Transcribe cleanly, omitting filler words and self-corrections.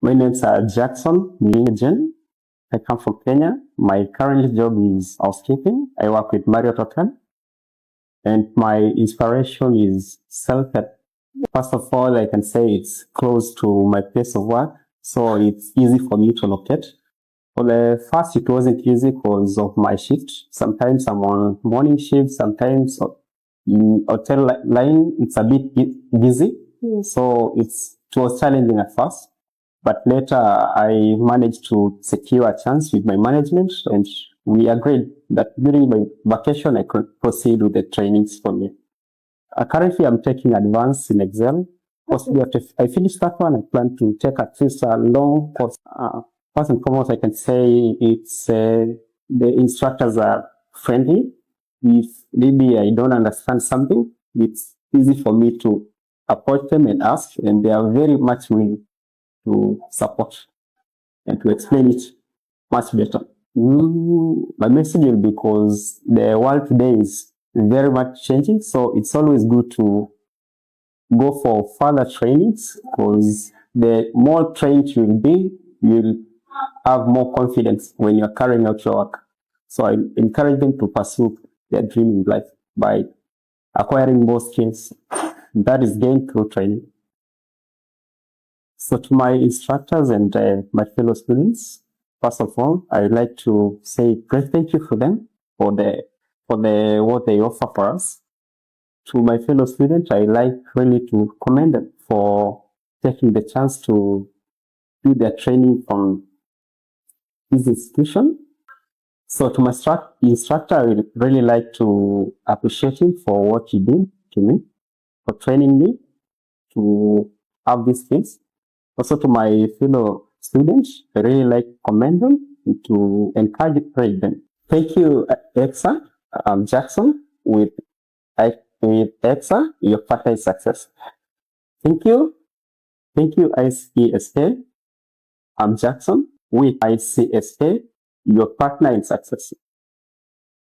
My name's Jackson 𝗊𝗰𝘯𝘁𝘃. I come from Kenya. My current job is housekeeping. I work with Marriott Hotel. And my inspiration is self-help. First of all, I can say it's close to my place of work, so it's easy for me to locate. For the first, it wasn't easy because of my shift. Sometimes I'm on morning shift, sometimes in hotel line, it's a bit busy. So it was challenging at first. But later, I managed to secure a chance with my management, and we agreed that during my vacation, I could proceed with the trainings for me. Currently, I'm taking advanced in Excel. Possibly after I finish that one, I plan to take at least a long course. First and foremost, I can say it's the instructors are friendly. If maybe I don't understand something, it's easy for me to approach them and ask, and they are very much willing to support and to explain it much better. My message will be because the world today is very much changing, so it's always good to go for further trainings, because the more trained you will be, you'll have more confidence when you're carrying out your work. So I encourage them to pursue their dream in life by acquiring more skills that is gained through training. So to my instructors and my fellow students, first of all, I would like to say great thank you for them for what they offer for us. To my fellow students, I like really to commend them for taking the chance to do their training from this institution. So to my instructor, I would really like to appreciate him for what he did to me, for training me to have these skills. Also to my fellow students, I really like to commend them and to encourage them. Thank you, ICSA Jackson. With ICSA, your partner in success. Thank you. Thank you, ICSA Jackson. With ICSA, your partner in success.